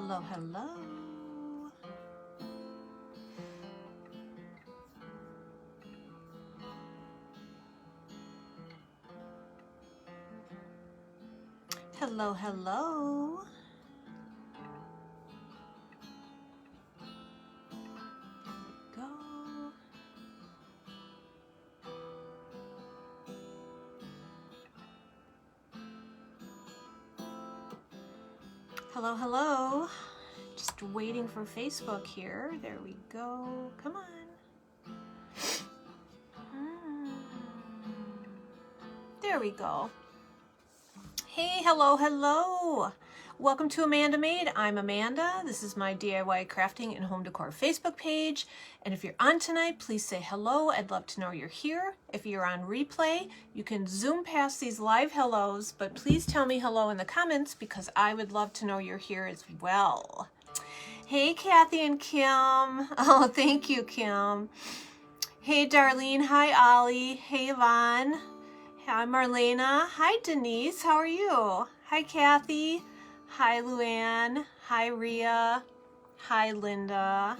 Hello, hello. Hello, hello. Go. Hello, hello. Just waiting for Facebook here. There we go. Come on. There we go. Hey, hello, hello. Welcome to Amanda Made. I'm Amanda. This is my DIY crafting and home decor Facebook page. And if you're on tonight, please say hello. I'd love to know you're here. If you're on replay, you can zoom past these live hellos, but please tell me hello in the comments because I would love to know you're here as well. Hey, Kathy and Kim. Oh, thank you, Kim. Hey, Darlene. Hi, Ollie. Hey, Yvonne. Hi, Marlena. Hi, Denise. How are you? Hi, Kathy. Hi, Luann. Hi, Rhea. Hi, Linda.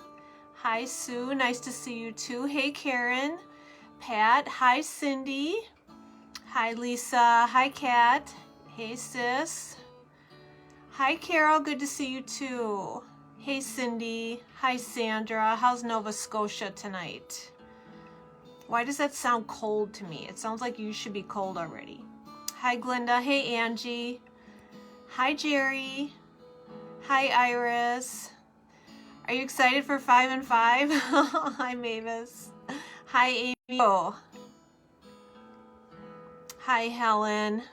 Hi, Sue. Nice to see you too. Hey, Karen. Pat. Hi, Cindy. Hi, Lisa. Hi, Kat. Hey, sis. Hi, Carol. Good to see you too. Hey, Cindy. Hi, Sandra. How's Nova Scotia tonight? Why does that sound cold to me? It sounds like you should be cold already. Hi, Glenda. Hey, Angie. Hi, Jerry. Hi, Iris. Are you excited for 5 and 5? Hi, Mavis. Hi, Amy. Oh. Hi, Helen.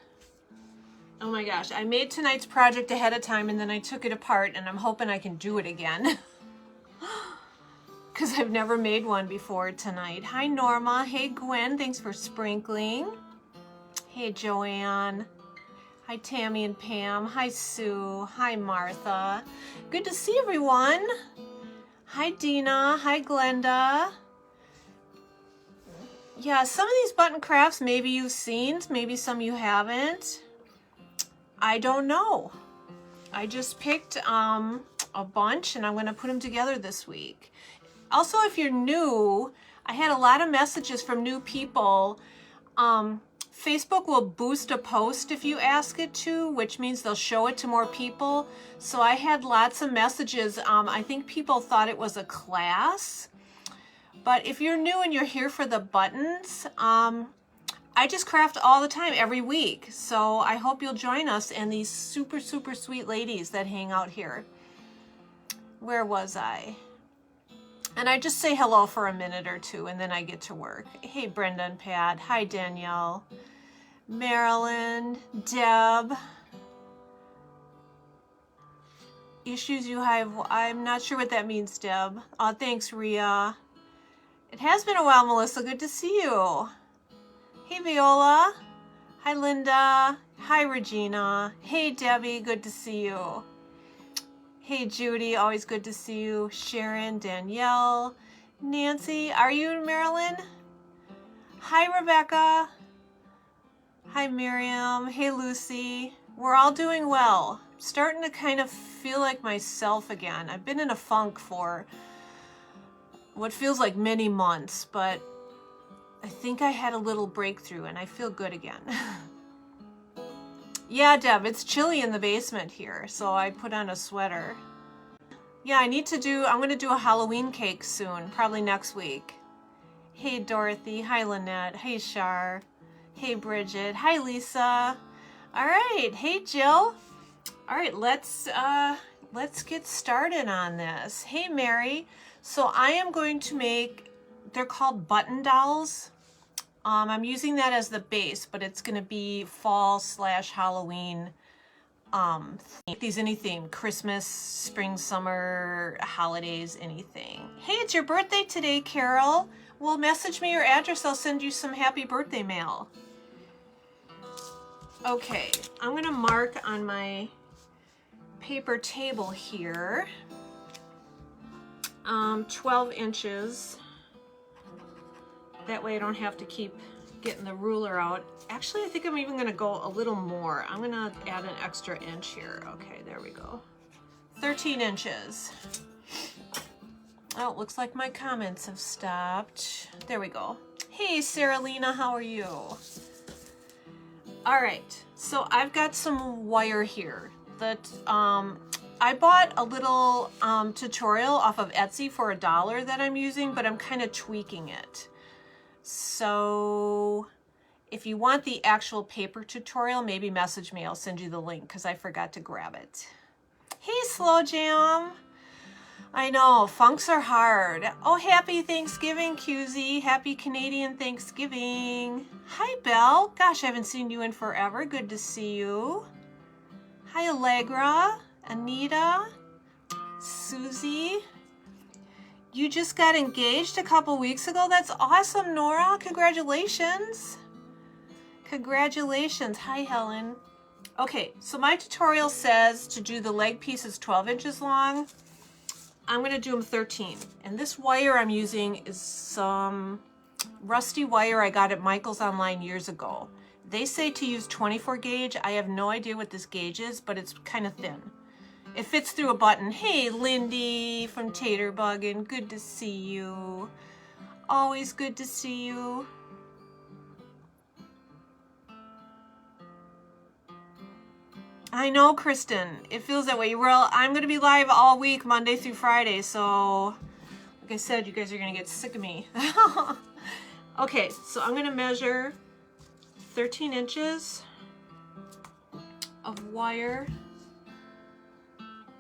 Oh my gosh, I made tonight's project ahead of time and then I took it apart and I'm hoping I can do it again. Because I've never made one before tonight. Hi, Norma. Hey, Gwen. Thanks for sprinkling. Hey, Joanne. Hi, Tammy and Pam. Hi, Sue. Hi, Martha. Good to see everyone. Hi, Dina. Hi, Glenda. Yeah, some of these button crafts maybe you've seen, maybe some you haven't. I don't know. I just picked a bunch and I'm going to put them together this week. Also, if you're new, I had a lot of messages from new people. Facebook will boost a post if you ask it to, which means they'll show it to more people. So I had lots of messages. I think people thought it was a class. But if you're new and you're here for the buttons, I just craft all the time, every week. So I hope you'll join us and these super, super sweet ladies that hang out here. Where was I? And I just say hello for a minute or two and then I get to work. Hey, Brenda and Pat. Hi, Danielle. Marilyn. Deb. Issues you have. I'm not sure what that means, Deb. Thanks, Rhea. It has been a while, Melissa. Good to see you. Hey, Viola. Hi, Linda. Hi, Regina. Hey, Debbie. Good to see you. Hey, Judy, always good to see you. Sharon, Danielle, Nancy, are you in Maryland? Hi, Rebecca. Hi, Miriam. Hey, Lucy. We're all doing well. Starting to kind of feel like myself again. I've been in a funk for what feels like many months, but I think I had a little breakthrough and I feel good again. Yeah, Deb, it's chilly in the basement here, so I put on a sweater. Yeah, I'm gonna do a Halloween cake soon, probably next week. Hey, Dorothy. Hi, Lynette. Hey, Shar. Hey, Bridget. Hi, Lisa. All right. Hey, Jill. All right, let's get started on this. Hey, Mary. So I am going to make, they're called button dolls. I'm using that as the base, but it's gonna be fall/Halloween these any theme, Christmas, spring, summer, holidays, anything. Hey, it's your birthday today, Carol. Well, message me your address. I'll send you some happy birthday mail. Okay, I'm gonna mark on my paper table here 12 inches. That way I don't have to keep getting the ruler out. Actually, I think I'm even gonna go a little more. I'm gonna add an extra inch here. Okay, there we go. 13 inches. Oh, it looks like my comments have stopped. There we go. Hey, Sarah Lena, how are you? All right, so I've got some wire here that I bought a little tutorial off of Etsy for $1 that I'm using, but I'm kind of tweaking it. So if you want the actual paper tutorial, maybe message me. I'll send you the link because I forgot to grab it. Hey, Slow Jam. I know, funks are hard. Oh, happy Thanksgiving, QZ. Happy Canadian Thanksgiving. Hi, Belle. Gosh, I haven't seen you in forever. Good to see you. Hi, Allegra, Anita, Susie. You just got engaged a couple weeks ago? That's awesome, Nora. Congratulations. Congratulations. Hi, Helen. Okay, so my tutorial says to do the leg pieces 12 inches long. I'm going to do them 13. And this wire I'm using is some rusty wire I got at Michael's Online years ago. They say to use 24 gauge. I have no idea what this gauge is, but it's kind of thin. It fits through a button. Hey, Lindy from Taterbuggin'. Good to see you. Always good to see you. I know, Kristen. It feels that way. Well, I'm going to be live all week, Monday through Friday. So, like I said, you guys are going to get sick of me. Okay, so I'm going to measure 13 inches of wire.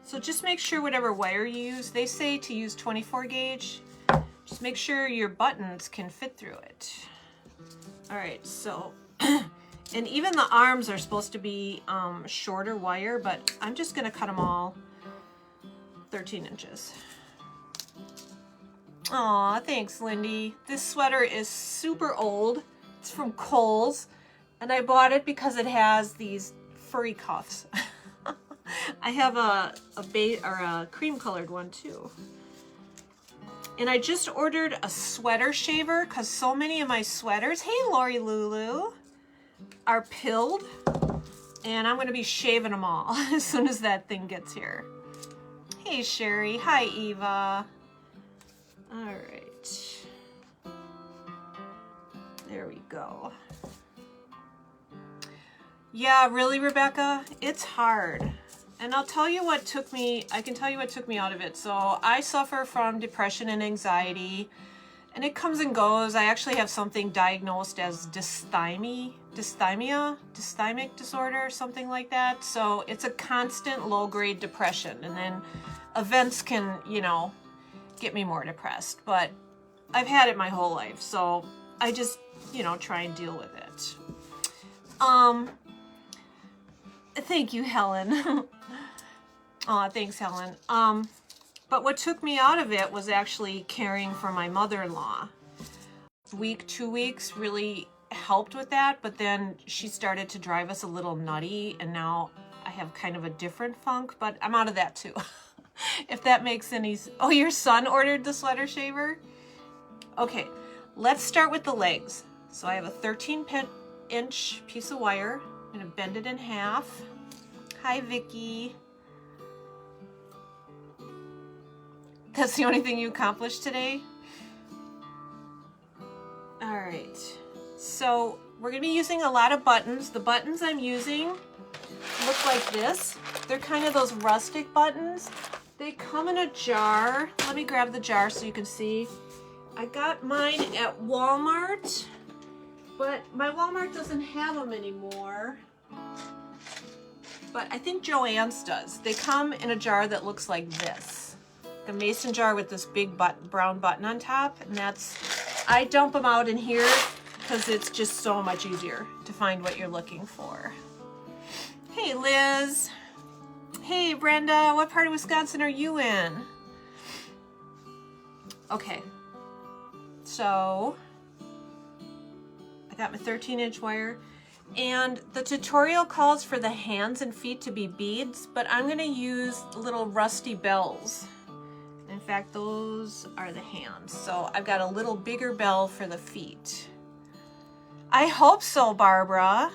So just make sure whatever wire you use, they say to use 24 gauge. Just make sure your buttons can fit through it. All right, so... And even the arms are supposed to be shorter wire, but I'm just going to cut them all 13 inches. Aw, thanks, Lindy. This sweater is super old. It's from Kohl's, and I bought it because it has these furry cuffs. I have a cream-colored one, too. And I just ordered a sweater shaver because so many of my sweaters... Hey, Lori Lulu! Are pilled, and I'm going to be shaving them all as soon as that thing gets here. Hey, Sherry. Hi, Eva. All right. There we go. Yeah, really, Rebecca? It's hard. And I'll tell you what took me, I can tell you what took me out of it. So I suffer from depression and anxiety, and it comes and goes. I actually have something diagnosed as dysthymic disorder, something like that. So it's a constant low-grade depression, and then events can, you know, get me more depressed. But I've had it my whole life, so I just, you know, try and deal with it. Thank you, Helen. Aw, thanks, Helen. But what took me out of it was actually caring for my mother-in-law. Week, 2 weeks really helped with that, but then she started to drive us a little nutty, and now I have kind of a different funk, but I'm out of that too. If that makes any... Oh, your son ordered the sweater shaver? Okay, let's start with the legs. So I have a 13-inch piece of wire. I'm going to bend it in half. Hi, Vicky. That's the only thing you accomplished today? All right. So we're going to be using a lot of buttons. The buttons I'm using look like this. They're kind of those rustic buttons. They come in a jar. Let me grab the jar so you can see. I got mine at Walmart, but my Walmart doesn't have them anymore. But I think Joann's does. They come in a jar that looks like this. A mason jar with this big brown button on top, and I dump them out in here because it's just so much easier to find what you're looking for. Hey, Liz. Hey, Brenda, what part of Wisconsin are you in? Okay, so I got my 13-inch wire, and the tutorial calls for the hands and feet to be beads, but I'm going to use little rusty bells. In fact, those are the hands. So I've got a little bigger bell for the feet. I hope so, Barbara.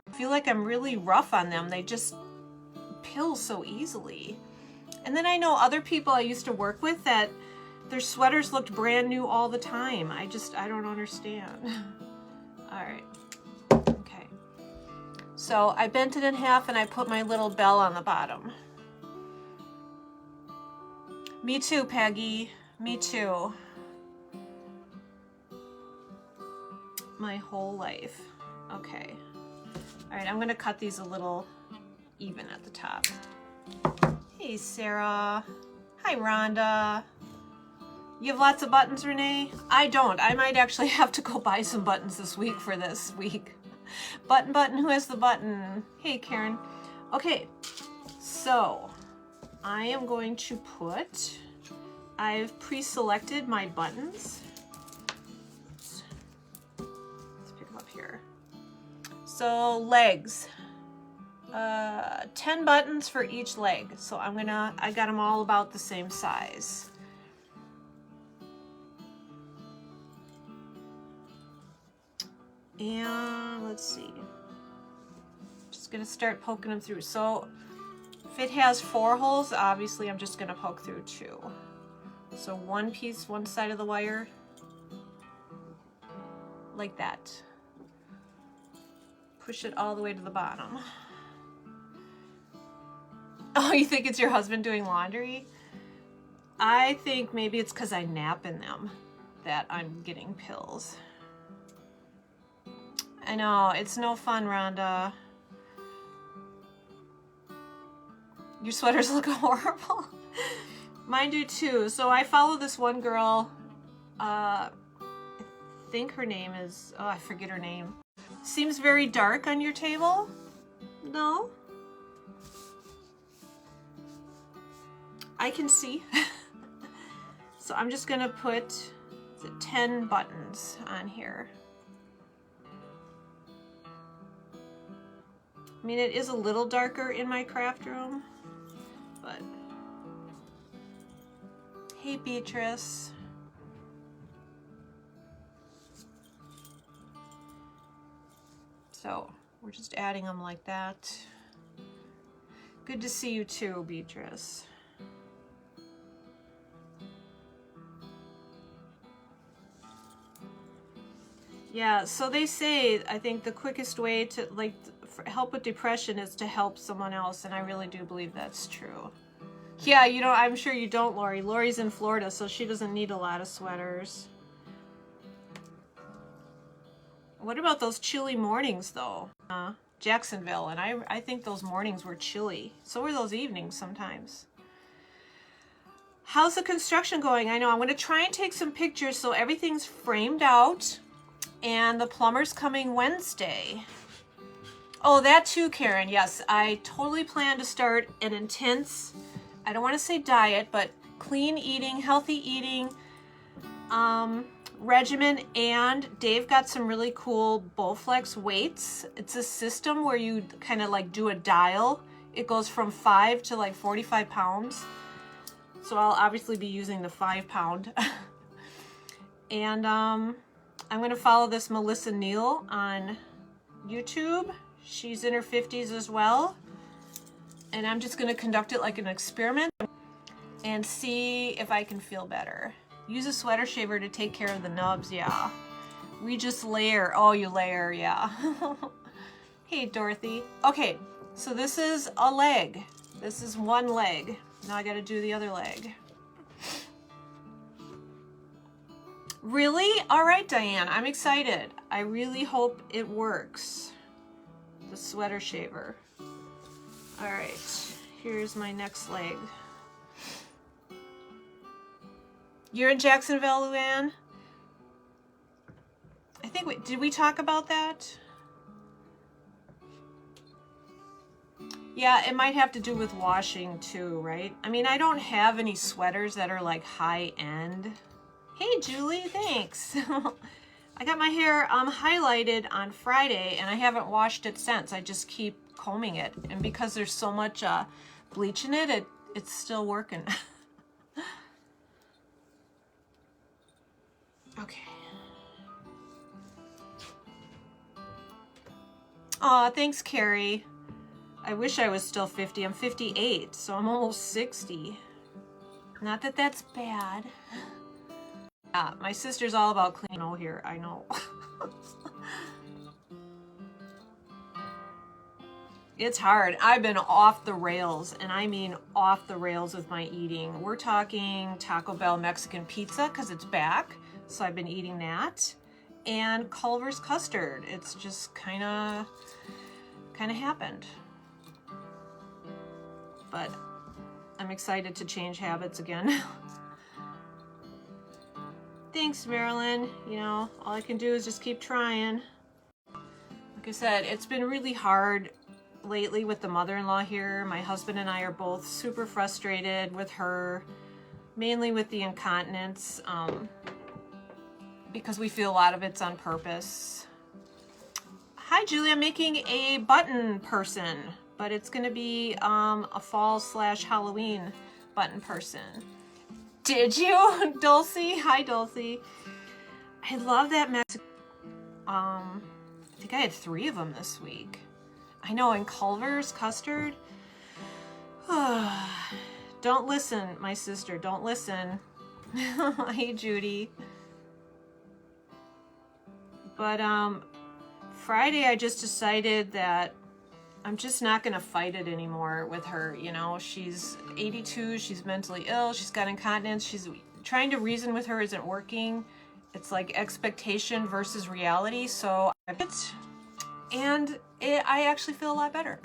I feel like I'm really rough on them. They just pill so easily. And then I know other people I used to work with that their sweaters looked brand new all the time. I don't understand. All right. Okay. So I bent it in half and I put my little bell on the bottom. Me too, Peggy. Me too. My whole life. Okay. All right, I'm gonna cut these a little even at the top. Hey, Sarah. Hi, Rhonda. You have lots of buttons, Renee? I don't. I might actually have to go buy some buttons this week for this week. Button, who has the button? Hey, Karen. Okay, so I am going to put, I've pre-selected my buttons. Let's pick them up here. So legs. 10 buttons for each leg. So I got them all about the same size. And let's see. Just gonna start poking them through. So if it has 4 holes, obviously I'm just gonna poke through 2. So one piece, one side of the wire, like that. Push it all the way to the bottom. Oh, you think it's your husband doing laundry? I think maybe it's because I nap in them that I'm getting pills. I know, it's no fun, Rhonda. Your sweaters look horrible. Mine do too. So I follow this one girl, I think her name is, oh, I forget her name. Seems very dark on your table? No? I can see. So I'm just gonna put 10 buttons on here. I mean, it is a little darker in my craft room, but hey, Beatrice. So we're just adding them like that. Good to see you too, Beatrice. Yeah, so they say, I think the quickest way to help with depression is to help someone else, and I really do believe that's true. Yeah, you know, I'm sure you don't, Lori. Lori's in Florida, so she doesn't need a lot of sweaters. What about those chilly mornings, though? Jacksonville, and I think those mornings were chilly. So were those evenings sometimes. How's the construction going? I know, I'm going to try and take some pictures so everything's framed out. And the plumber's coming Wednesday. Oh, that too, Karen. Yes, I totally plan to start an intense, I don't want to say diet, but clean eating, healthy eating regimen. And Dave got some really cool Bowflex weights. It's a system where you kind of like do a dial. It goes from 5 to like 45 pounds. So I'll obviously be using the 5 pound. And I'm going to follow this Melissa Neal on YouTube. She's in her 50s as well. And I'm just going to conduct it like an experiment and see if I can feel better. Use a sweater shaver to take care of the nubs, yeah. We just layer. Oh, you layer, yeah. Hey, Dorothy. Okay, so this is a leg. This is one leg. Now I got to do the other leg. Really? All right, Diane, I'm excited. I really hope it works. The sweater shaver. All right, here's my next leg. You're in Jacksonville, Luann? I think, did we talk about that? Yeah, it might have to do with washing too, right? I mean, I don't have any sweaters that are like high end. Hey, Julie, thanks. I got my hair highlighted on Friday, and I haven't washed it since. I just keep combing it, and because there's so much bleach in it, it's still working. Okay. Aw, thanks, Carrie. I wish I was still 50. I'm 58, so I'm almost 60. Not that that's bad. Yeah, my sister's all about clean here, I know. It's hard. I've been off the rails, and I mean off the rails with my eating. We're talking Taco Bell Mexican pizza because it's back, so I've been eating that. And Culver's custard. It's just kind of happened. But I'm excited to change habits again. Thanks, Marilyn. You know, all I can do is just keep trying. Like I said, it's been really hard lately with the mother-in-law here. My husband and I are both super frustrated with her, mainly with the incontinence, because we feel a lot of it's on purpose. Hi, Julie. I'm making a button person, but it's going to be a fall/Halloween button person. Did you, Dulcie? Hi, Dulcie. I love that Mexican. I think I had 3 of them this week. I know, and Culver's custard. Don't listen, my sister. Don't listen. Hey, Judy. But Friday, I just decided that I'm just not going to fight it anymore with her. You know, she's 82. She's mentally ill. She's got incontinence. She's trying to reason with her isn't working. It's like expectation versus reality. So I actually feel a lot better.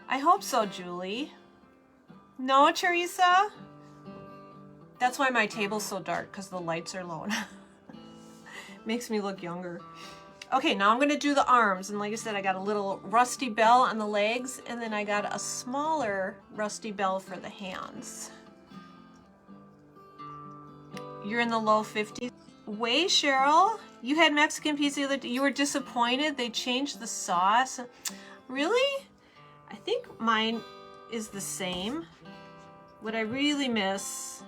I hope so, Julie. No, Teresa? That's why my table's so dark, because the lights are low. Makes me look younger. Okay, now I'm going to do the arms. And like I said, I got a little rusty bell on the legs, and then I got a smaller rusty bell for the hands. You're in the low 50s. Way, Cheryl, you had Mexican pizza the other day. You were disappointed they changed the sauce. Really? I think mine is the same. What I really miss,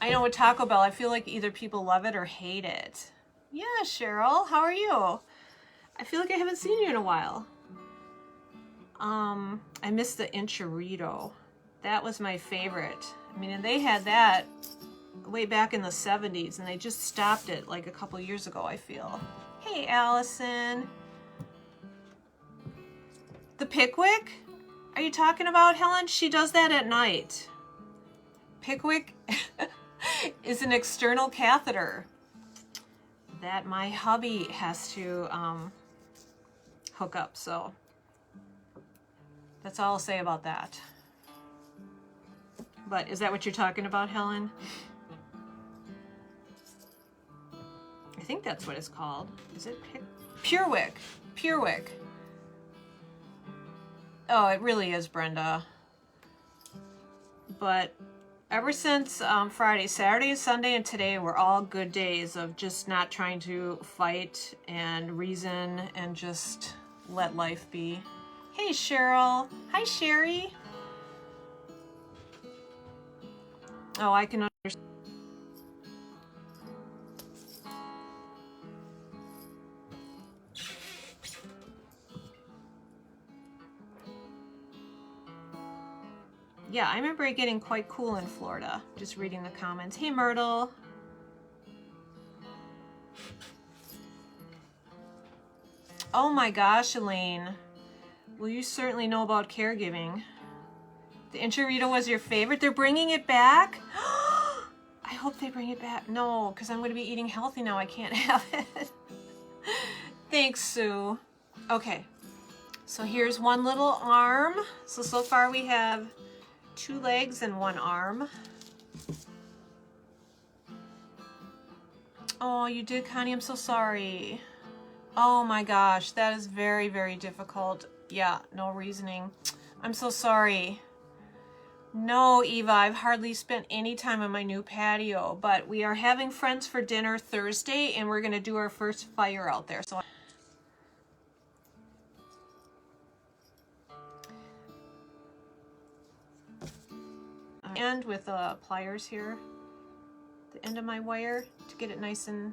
I know with Taco Bell, I feel like either people love it or hate it. Yeah, Cheryl, how are you? I feel like I haven't seen you in a while. I miss the Enchilito. That was my favorite. I mean, and they had that way back in the 70s, and they just stopped it like a couple years ago, I feel. Hey, Allison. The Pickwick? Are you talking about, Helen? She does that at night. Pickwick is an external catheter that my hubby has to hook up, so that's all I'll say about that. But is that what you're talking about, Helen? I think that's what it's called. Is it PureWick? PureWick. Oh, it really is, Brenda. But ever since Friday, Saturday, Sunday, and today were all good days of just not trying to fight and reason and just let life be. Hey, Cheryl. Hi, Sherry. Oh, I can understand. Yeah, I remember it getting quite cool in Florida. Just reading the comments. Hey, Myrtle. Oh my gosh, Elaine. Well, you certainly know about caregiving. The Enchilito was your favorite? They're bringing it back? I hope they bring it back. No, because I'm going to be eating healthy now. I can't have it. Thanks, Sue. Okay. So here's one little arm. So far we have 2 legs and 1 arm. Oh, you did, Connie. I'm so sorry. Oh my gosh, that is very, very difficult. Yeah, no reasoning. I'm so sorry. No, Eva, I've hardly spent any time on my new patio, but we are having friends for dinner Thursday, and we're going to do our first fire out there. So, and with pliers here, the end of my wire to get it nice and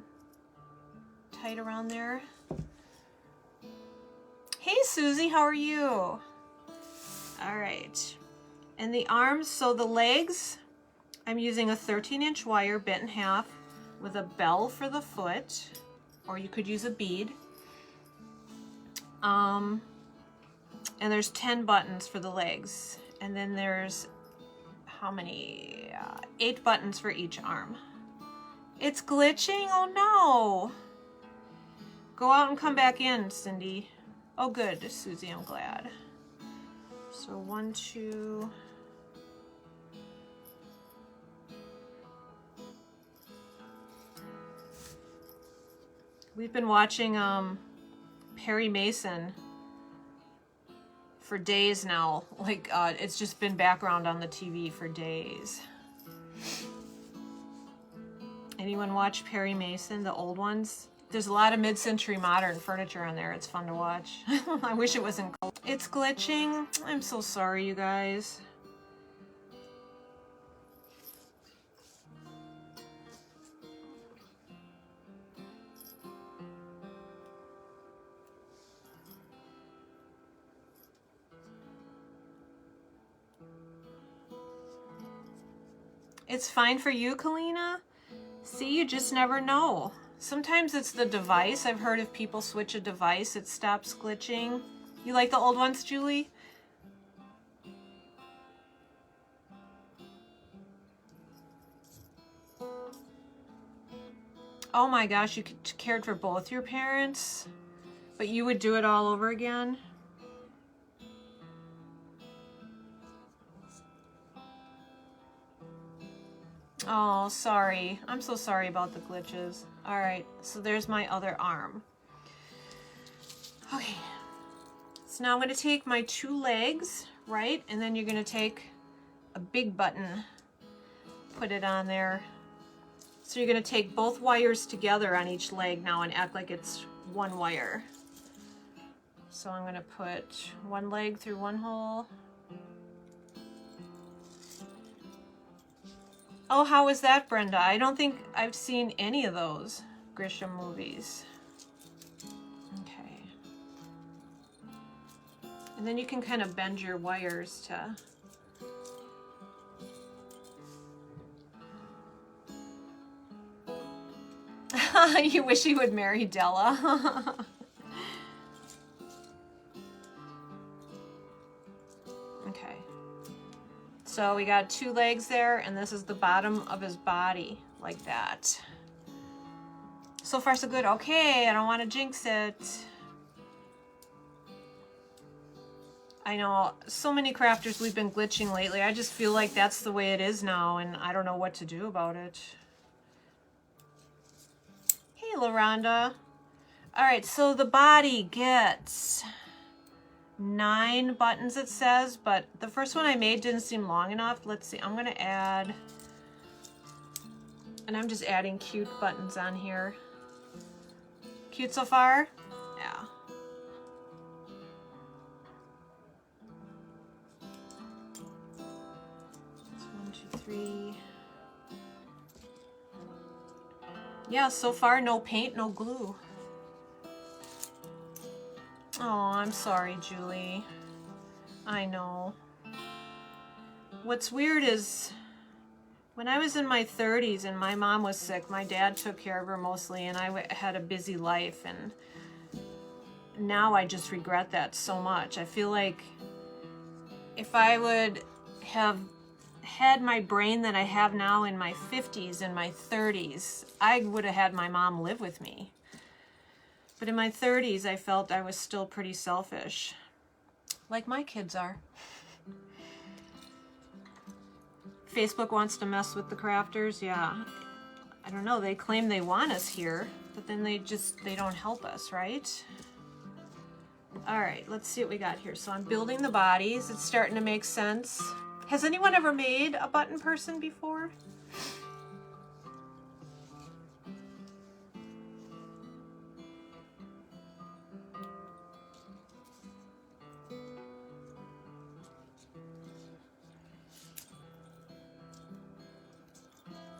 tight around there. Hey, Susie, how are you? All right. And the arms, so the legs, I'm using a 13-inch wire bent in half with a bell for the foot, or you could use a bead. And there's 10 buttons for the legs. And then there's, how many? 8 buttons for each arm. It's glitching? Oh no! Go out and come back in, Cindy. Oh good, Susie, I'm glad. So 1, 2... We've been watching Perry Mason for days now. Like, it's just been background on the TV for days. Anyone watch Perry Mason, the old ones? There's a lot of mid-century modern furniture on there. It's fun to watch. I wish it wasn't cold. It's glitching. I'm so sorry, you guys. It's fine for you, Kalina? See, you just never know. Sometimes it's the device. I've heard if people switch a device, it stops glitching. You like the old ones, Julie? Oh my gosh, you cared for both your parents? But you would do it all over again? Oh, sorry. I'm so sorry about the glitches. All right, so there's my other arm. Okay, so now I'm going to take my 2 legs, right? And then you're going to take a big button, put it on there. So you're going to take both wires together on each leg now and act like it's one wire. So I'm going to put one leg through one hole. Oh, how was that, Brenda? I don't think I've seen any of those Grisham movies. Okay. And then you can kind of bend your wires to... You wish he would marry Della. Okay. So we got 2 legs there, and this is the bottom of his body, like that. So far so good. Okay, I don't want to jinx it. I know, so many crafters we've been glitching lately. I just feel like that's the way it is now, and I don't know what to do about it. Hey, LaRonda. All right, so the body gets 9 buttons, it says, but the first one I made didn't seem long enough. Let's see, I'm gonna add, and I'm just adding cute buttons on here. Cute so far? Yeah. That's 1, 2, 3. Yeah, so far no paint, no glue. Oh, I'm sorry, Julie. I know. What's weird is when I was in my 30s and my mom was sick, my dad took care of her mostly, and I had a busy life, and now I just regret that so much. I feel like if I would have had my brain that I have now in my 50s and my 30s, I would have had my mom live with me. But in my 30s, I felt I was still pretty selfish, like my kids are. Facebook wants to mess with the crafters, yeah. I don't know, they claim they want us here, but then they don't help us, right? All right, let's see what we got here. So I'm building the bodies. It's starting to make sense. Has anyone ever made a button person before?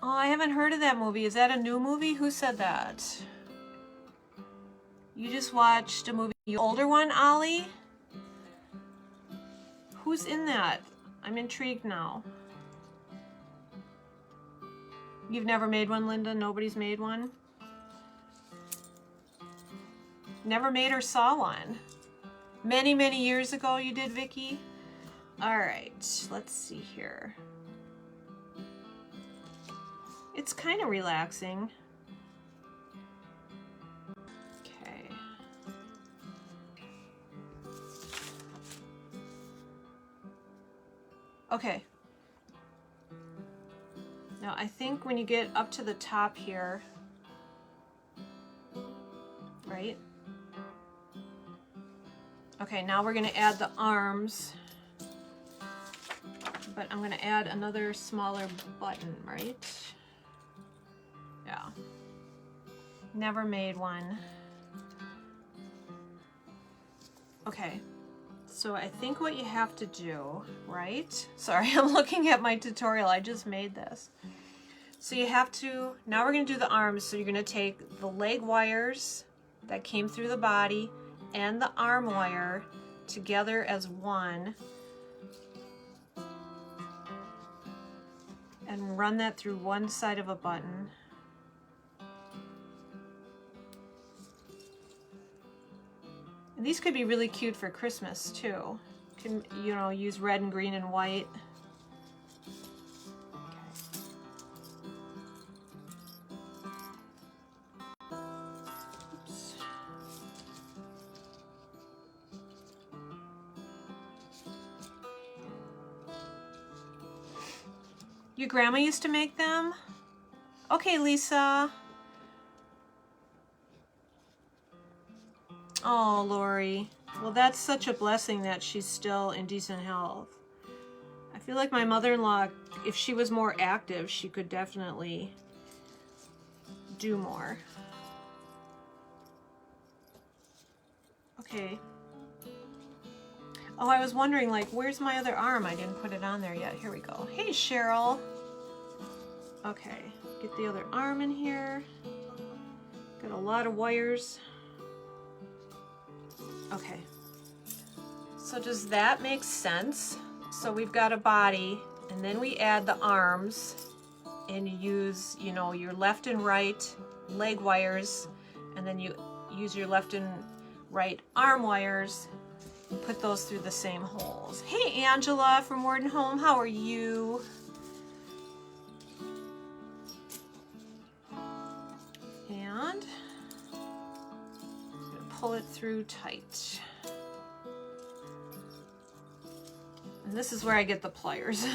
Oh, I haven't heard of that movie. Is that a new movie? Who said that? You just watched a movie, the older one, Ollie? Who's in that? I'm intrigued now. You've never made one, Linda? Nobody's made one? Never made or saw one. Many, many years ago you did, Vicky? All right, let's see here. It's kind of relaxing. Okay. Okay. Now I think when you get up to the top here, right? Okay, now we're gonna add the arms, but I'm gonna add another smaller button, right? Yeah. Never made one. Okay, so I think what you have to do, right? Sorry, I'm looking at my tutorial, I just made this. So you have to, now we're gonna do the arms, so you're gonna take the leg wires that came through the body and the arm wire together as one and run that through one side of a button. And these could be really cute for Christmas too. You can, you know, use red and green and white. Your grandma used to make them? Okay, Lisa. Oh, Lori. Well, that's such a blessing that she's still in decent health. I feel like my mother-in-law, if she was more active, she could definitely do more. Okay. Oh, I was wondering, like, where's my other arm? I didn't put it on there yet. Here we go. Hey, Cheryl. Okay, get the other arm in here. Got a lot of wires. Okay. So does that make sense? So we've got a body, and then we add the arms, and you use, you know, your left and right leg wires, and then you use your left and right arm wires, and put those through the same holes. Hey, Angela from Warden Home, how are you? And I'm gonna pull it through tight. And this is where I get the pliers.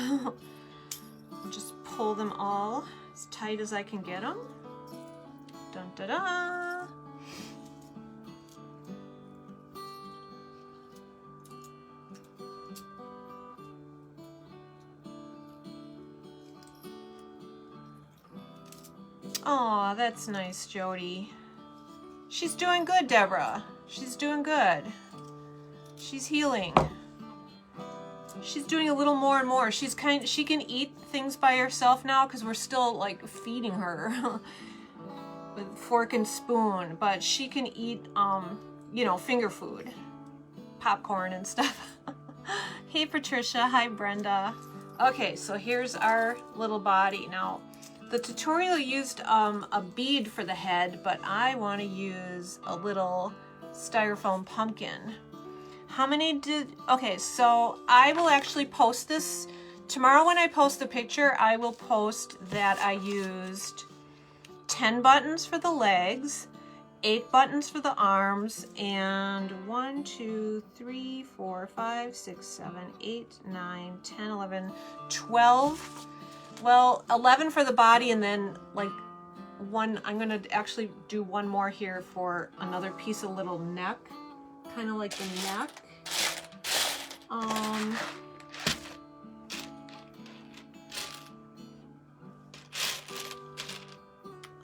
Just pull them all as tight as I can get them. Dun da da. Aw, that's nice, Jody. She's doing good, Deborah. She's doing good. She's healing. She's doing a little more and more. She can eat things by herself now because we're still like feeding her with fork and spoon, but she can eat you know, finger food, popcorn and stuff. Hey Patricia, hi Brenda. Okay, so here's our little body. Now the tutorial used a bead for the head, but I want to use a little styrofoam pumpkin. How many did, okay, so I will actually post this tomorrow. When I post the picture, I will post that I used 10 buttons for the legs, 8 buttons for the arms, and 1, 2, 3, 4, 5, 6, 7, 8, 9, 10, 11, 12. Well, 11 for the body, and then like one, I'm gonna actually do one more here for another piece of little neck, kind of like the neck. I'll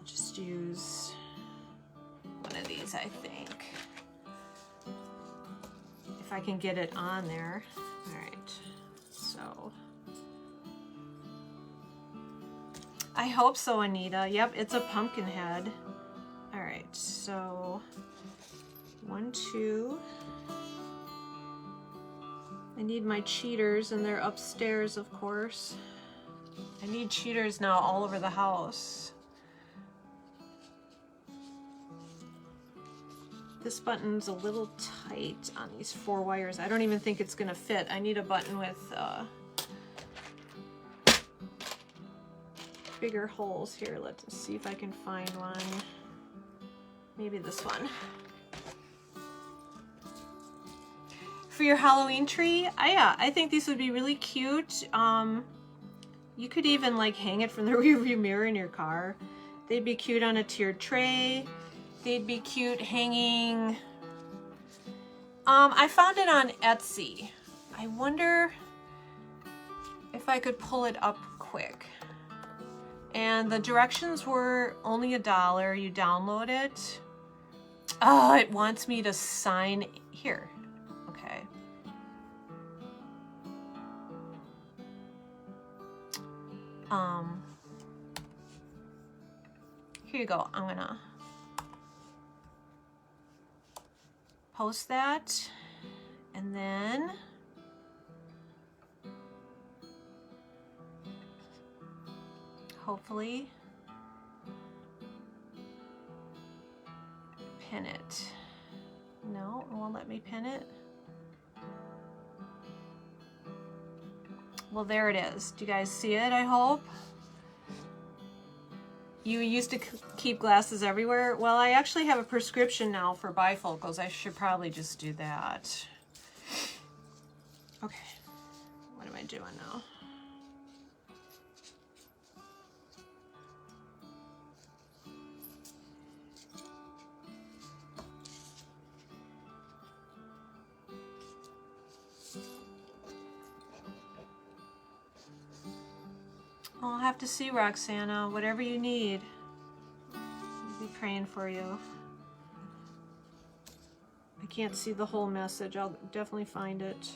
just use one of these, I think, if I can get it on there. All right, so I hope so, Anita. Yep, it's a pumpkin head. All right, so 1, 2, I need my cheaters, and they're upstairs, of course. I need cheaters now all over the house. This button's a little tight on these 4 wires. I don't even think it's gonna fit. I need a button with bigger holes here. Let's see if I can find one. Maybe this one. For your Halloween tree, I think these would be really cute. You could even like hang it from the rearview mirror in your car. They'd be cute on a tiered tray. They'd be cute hanging. I found it on Etsy. I wonder if I could pull it up quick. And the directions were only $1. You download it. Oh, it wants me to sign here. Okay. Here you go. I'm gonna post that, and then hopefully pin it. No, it won't let me pin it. Well, there it is. Do you guys see it, I hope? You used to keep glasses everywhere. Well, I actually have a prescription now for bifocals. I should probably just do that. Okay, what am I doing now? I'll have to see, Roxana. Whatever you need, I'll be praying for you. I can't see the whole message. I'll definitely find it.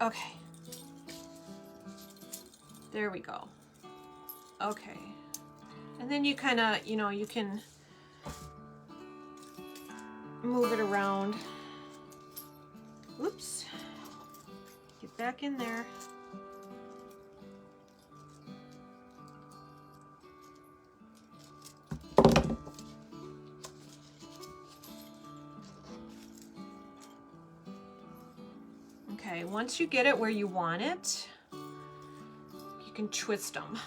Okay. There we go. Okay. And then you kind of, you know, you can move it around. Oops. Get back in there. Okay, once you get it where you want it, you can twist them.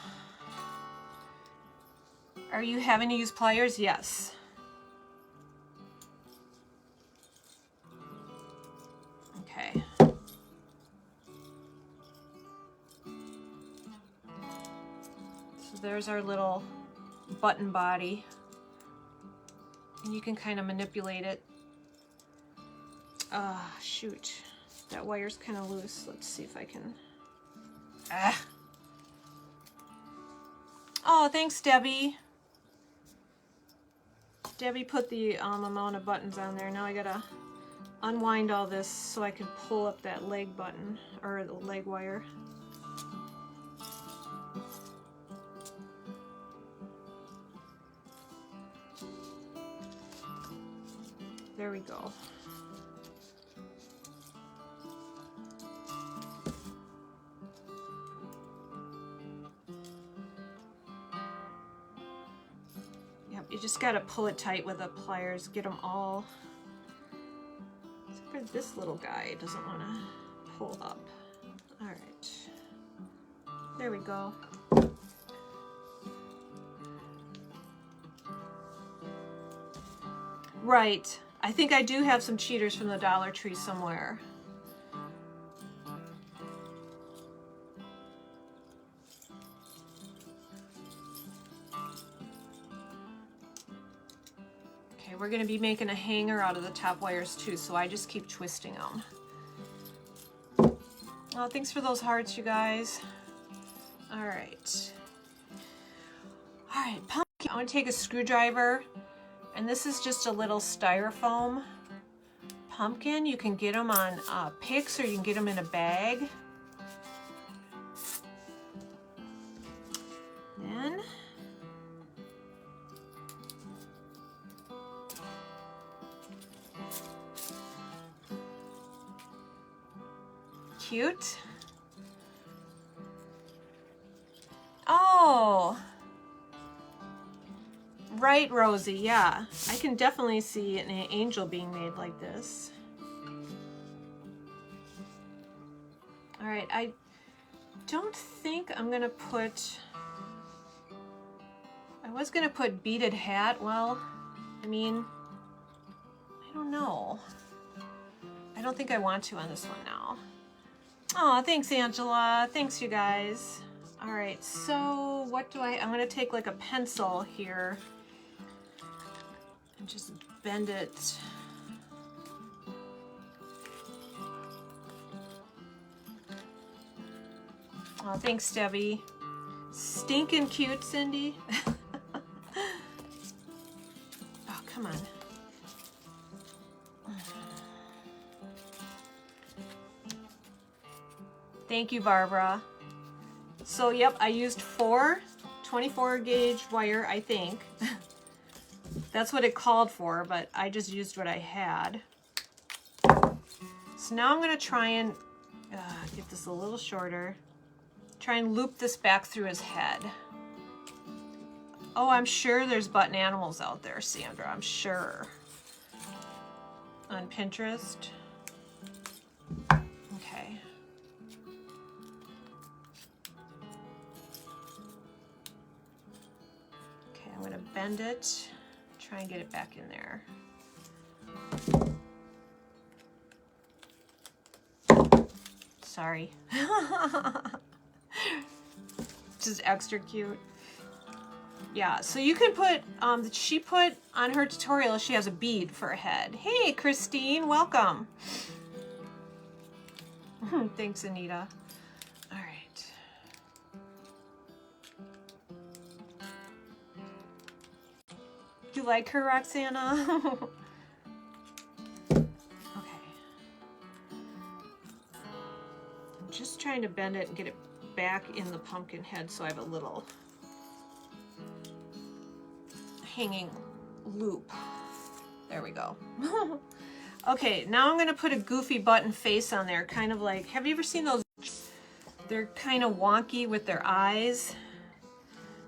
Are you having to use pliers? Yes. Okay. So there's our little button body. And you can kind of manipulate it. Shoot. That wire's kind of loose. Let's see if I can... Oh, thanks, Debbie. Debbie put the amount of buttons on there. Now I gotta unwind all this so I can pull up that leg button, or the leg wire. There we go. You just gotta pull it tight with the pliers, get them all. Except for this little guy doesn't want to pull up. All right, there we go. Right, I think I do have some cheaters from the Dollar Tree somewhere. We're going to be making a hanger out of the top wires too, so I just keep twisting them. Oh, thanks for those hearts, you guys. All right. All right, pumpkin. I'm going to take a screwdriver, and this is just a little styrofoam pumpkin. You can get them on picks, or you can get them in a bag. Then cute. Oh, right, Rosie. Yeah, I can definitely see an angel being made like this. All right, I don't think I'm gonna put, I was gonna put beaded hat. Well, I mean, I don't know. I don't think I want to on this one now. Oh, thanks, Angela. Thanks, you guys. All right, so what do I'm gonna take like a pencil here and just bend it. Oh, thanks, Debbie. Stinking cute, Cindy. Oh, come on. Thank you, Barbara. So, yep, I used 4 24 gauge wire, I think. That's what it called for, but I just used what I had. So now I'm gonna try and get this a little shorter. Try and loop this back through his head. Oh, I'm sure there's button animals out there, Sandra, I'm sure. On Pinterest. Okay. Okay, I'm gonna bend it, try and get it back in there. Sorry. Just extra cute. Yeah, so you can put, she put on her tutorial, she has a bead for a head. Hey, Christine, welcome. Thanks, Anita. All right. You like her, Roxana? Okay. I'm just trying to bend it and get it back in the pumpkin head so I have a little hanging loop. There we go. Okay, now I'm gonna put a goofy button face on there, kind of like, have you ever seen those? They're kind of wonky with their eyes.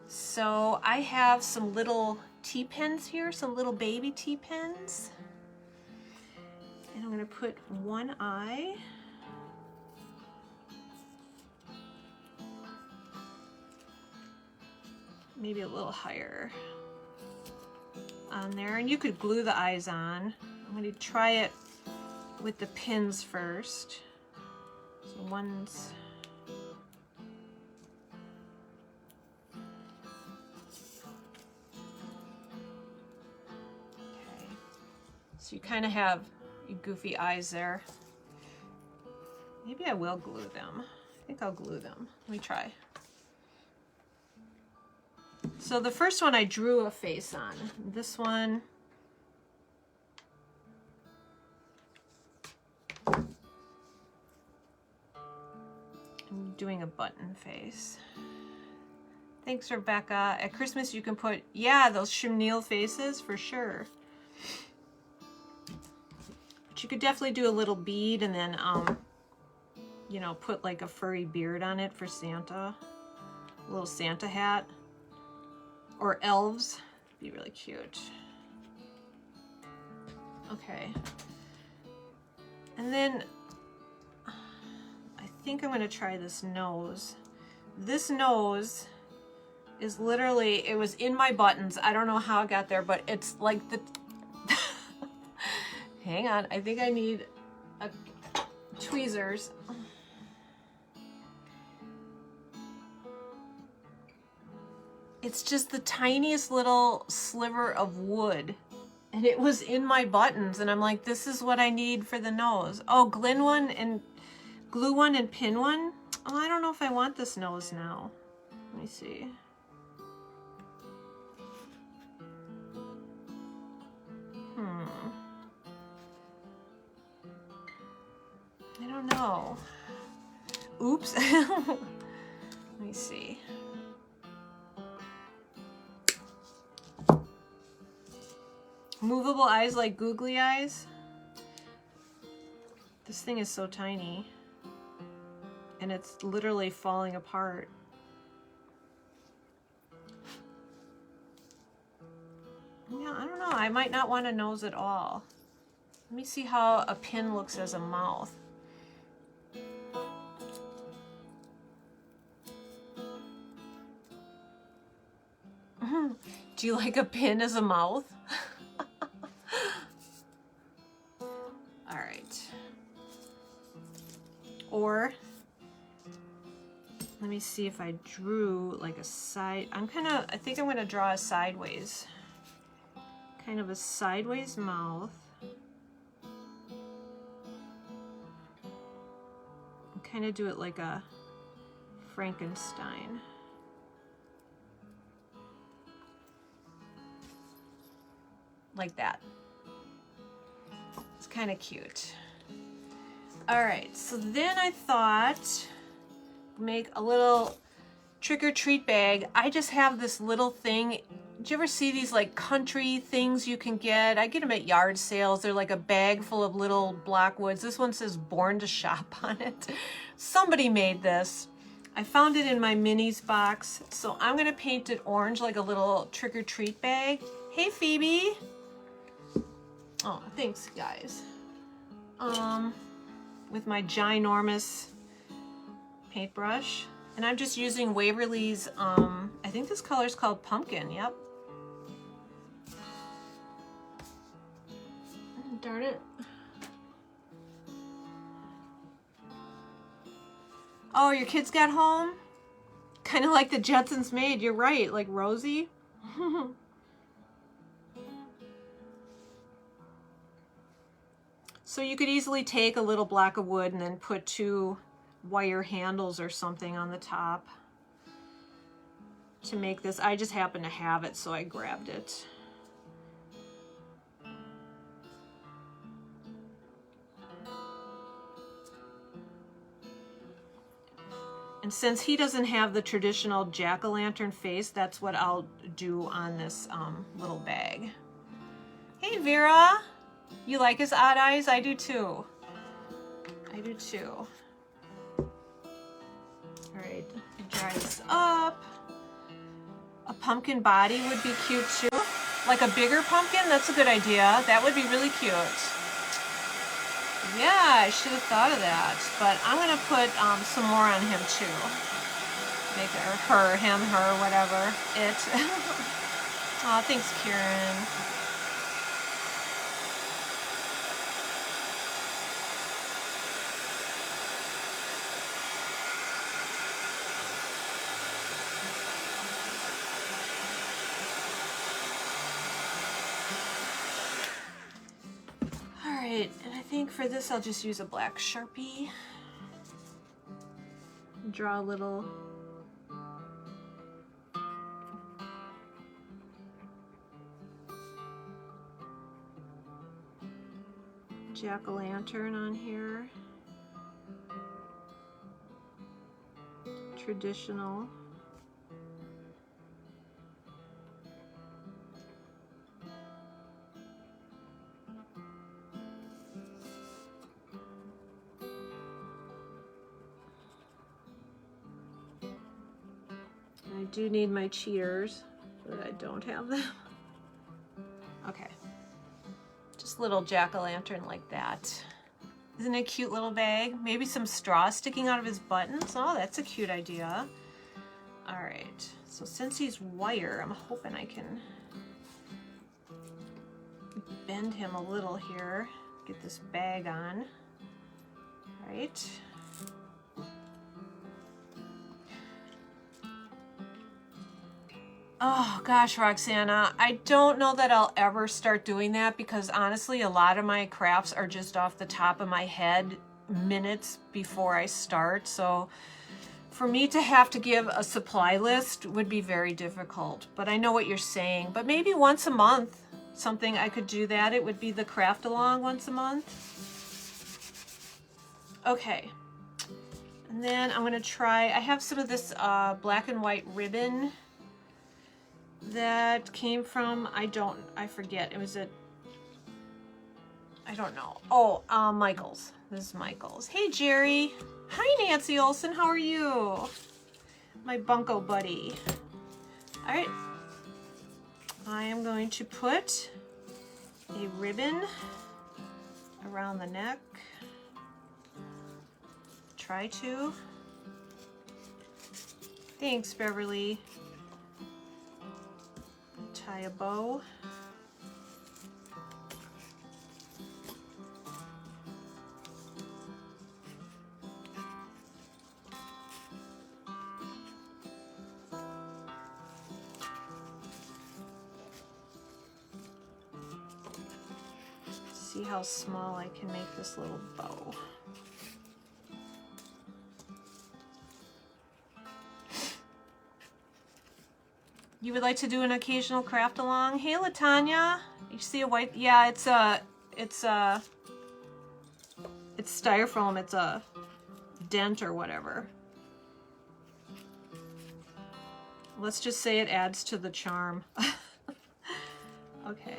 So I have some little T-pins here, some little baby T-pins. And I'm gonna put one eye. Maybe a little higher on there, and you could glue the eyes on. I'm going to try it with the pins first. So one's okay. So you kind of have your goofy eyes there. Maybe I will glue them. I think I'll glue them. Let me try. So the first one I drew a face on. This one, I'm doing a button face. Thanks, Rebecca. At Christmas you can put, yeah, those chenille faces for sure. But you could definitely do a little bead and then, you know, put like a furry beard on it for Santa. A little Santa hat. Or elves, be really cute. Okay. And then I think I'm gonna try this nose. This nose is literally, it was in my buttons. I don't know how it got there, but it's like the, hang on, I think I need tweezers. It's just the tiniest little sliver of wood, and it was in my buttons, and I'm like, this is what I need for the nose. Oh, glue one and pin one. Oh, I don't know if I want this nose now. Let me see. I don't know. Oops. Let me see. Movable eyes like googly eyes. This thing is so tiny. And it's literally falling apart. Yeah, I don't know. I might not want a nose at all. Let me see how a pin looks as a mouth. Do you like a pin as a mouth? All right. Or let me see if I drew like a side. I think I'm gonna draw a sideways. Kind of a sideways mouth. And kind of do it like a Frankenstein. Like that. It's kind of cute. All right, so then I thought make a little trick-or-treat bag. I just have this little thing. Did you ever see these like country things you can get? I get them at yard sales. They're like a bag full of little Blackwoods. This one says Born to Shop on it. Somebody made this. I found it in my minis box. So I'm gonna paint it orange like a little trick-or-treat bag. Hey Phoebe. Oh, thanks guys. With my ginormous paintbrush. And I'm just using Waverly's, I think this color is called Pumpkin, yep. Darn it. Oh, your kids got home? Kind of like the Jetsons made, you're right, like Rosie. So you could easily take a little block of wood and then put 2 wire handles or something on the top to make this. I just happen to have it, so I grabbed it. And since he doesn't have the traditional jack-o'-lantern face, that's what I'll do on this little bag. Hey Vera! You like his odd eyes? I do too. I do too. Alright, dry this up. A pumpkin body would be cute too. Like a bigger pumpkin, that's a good idea. That would be really cute. Yeah, I should have thought of that. But I'm gonna put some more on him too. Make her, him, her, whatever. It. Aw, thanks, Kieran. Alright, and I think for this I'll just use a black Sharpie. Draw a little jack-o'-lantern on here. Traditional. I do need my cheaters, but I don't have them. Okay. Just little jack-o'-lantern like that. Isn't it a cute little bag? Maybe some straw sticking out of his buttons. Oh, that's a cute idea. All right. So since he's wire, I'm hoping I can bend him a little here. Get this bag on. All right. Oh gosh, Roxana, I don't know that I'll ever start doing that because honestly, a lot of my crafts are just off the top of my head minutes before I start. So for me to have to give a supply list would be very difficult, but I know what you're saying. But maybe once a month, something I could do that. It would be the craft along once a month. Okay. And then I'm gonna try, I have some of this black and white ribbon that came from, I forget, it was at, I don't know. Oh, Michael's. This is Michael's. Hey, Jerry. Hi, Nancy Olson. How are you? My bunko buddy. All right. I am going to put a ribbon around the neck. Try to. Thanks, Beverly. Tie a bow. See how small I can make this little bow. You would like to do an occasional craft along? Hey, Latanya. You see a white? Yeah, it's styrofoam. It's a dent or whatever. Let's just say it adds to the charm. Okay.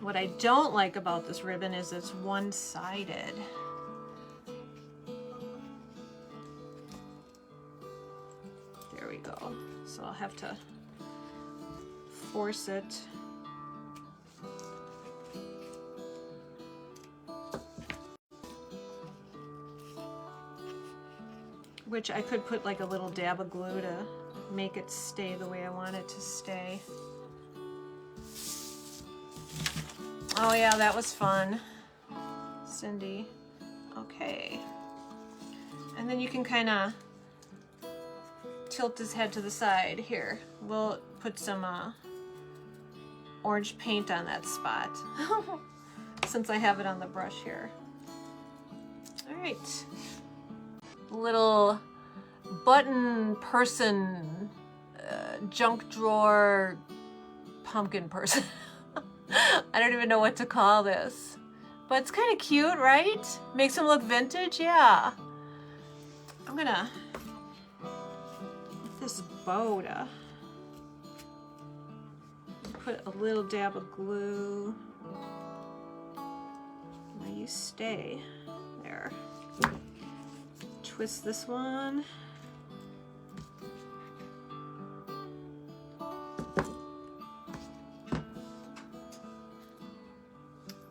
What I don't like about this ribbon is it's one-sided. There we go. So I'll have to force it. Which I could put like a little dab of glue to make it stay the way I want it to stay. Oh yeah, that was fun, Cindy. Okay. And then you can kind of tilt his head to the side. Here, we'll put some orange paint on that spot since I have it on the brush here. All right. Little button person, junk drawer pumpkin person. I don't even know what to call this, but it's kind of cute, right? Makes him look vintage, yeah. I'm gonna with this bow to put a little dab of glue. Now you stay there. Twist this one.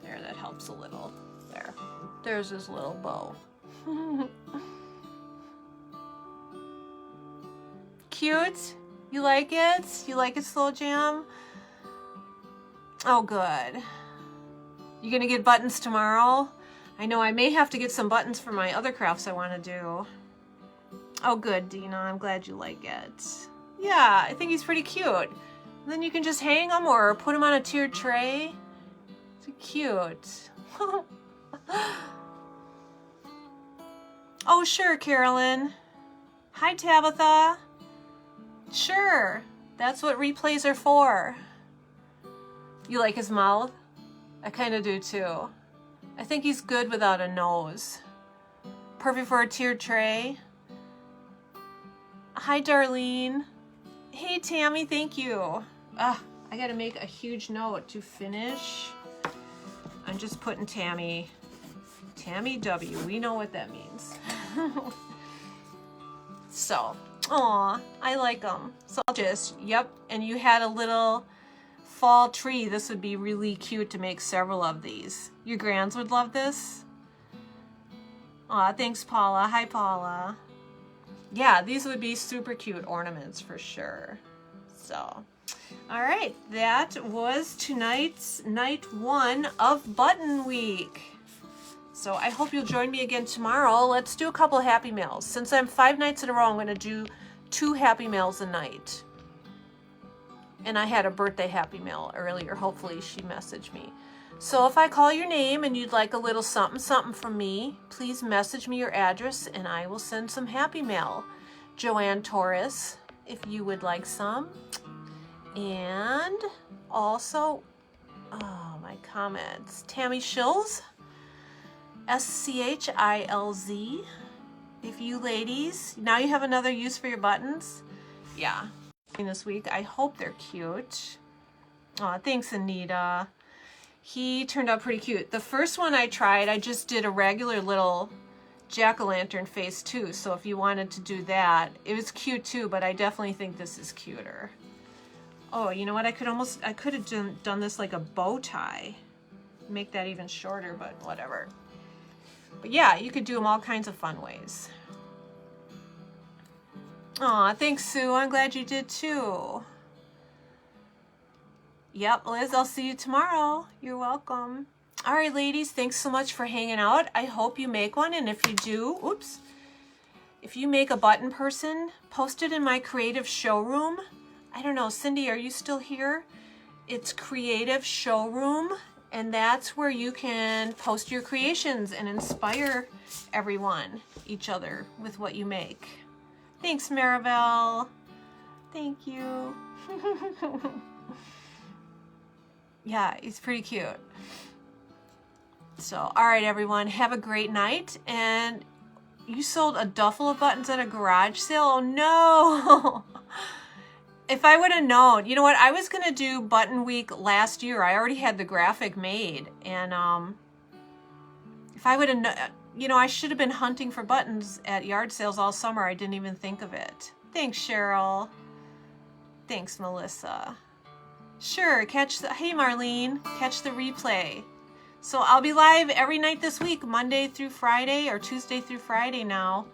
There, that helps a little. There. There's his little bow. Cute? You like it? You like it, Slow Jam? Oh, good. You gonna get buttons tomorrow? I know I may have to get some buttons for my other crafts I want to do. Oh, good, Dina. I'm glad you like it. Yeah, I think he's pretty cute. And then you can just hang them or put them on a tiered tray. It's cute. Oh, sure, Carolyn. Hi, Tabitha. Sure. That's what replays are for. You like his mouth? I kind of do, too. I think he's good without a nose. Perfect for a tiered tray. Hi, Darlene. Hey, Tammy, thank you. I gotta make a huge note to finish. I'm just putting Tammy W. We know what that means. So, aw, I like them. So I'll just, yep, and you had a little fall tree. This would be really cute to make several of these. Your grands would love this. Aw, thanks, Paula. Hi, Paula. Yeah, these would be super cute ornaments for sure. So, all right, that was tonight's night 1 of Button Week. So I hope you'll join me again tomorrow. Let's do a couple Happy Mails. Since I'm 5 nights in a row, I'm going to do 2 Happy Mails a night. And I had a birthday Happy Mail earlier. Hopefully she messaged me. So if I call your name and you'd like a little something something from me, please message me your address and I will send some Happy Mail. Joanne Torres, if you would like some. And also, oh my comments. Tammy Shills, SCHILZ. If you ladies, now you have another use for your buttons. Yeah, this week. I hope they're cute. Aw, thanks, Anita. He turned out pretty cute. The first one I tried, I just did a regular little jack-o'-lantern face too, so if you wanted to do that, it was cute too, but I definitely think this is cuter. Oh, you know what? I could have done this like a bow tie. Make that even shorter, but whatever. But yeah, you could do them all kinds of fun ways. Aw, thanks, Sue. I'm glad you did too. Yep, Liz, I'll see you tomorrow. You're welcome. All right, ladies, thanks so much for hanging out. I hope you make one, and if you do, oops, if you make a button person, post it in my creative showroom. I don't know, Cindy, are you still here? It's Creative Showroom, and that's where you can post your creations and inspire everyone, each other, with what you make. Thanks, Maribel. Thank you. Yeah, he's pretty cute. So, all right, everyone, have a great night. And you sold a duffel of buttons at a garage sale? Oh, no. If I would have known, you know what? I was going to do Button Week last year. I already had the graphic made. And if I would have known, you know, I should have been hunting for buttons at yard sales all summer. I didn't even think of it. Thanks, Cheryl. Thanks, Melissa. Sure, hey Marlene, catch the replay. So I'll be live every night this week, Monday through Friday, or Tuesday through Friday now.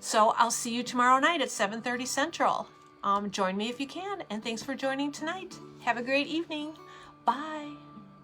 So I'll see you tomorrow night at 7:30 Central. Join me if you can, and thanks for joining tonight. Have a great evening. Bye.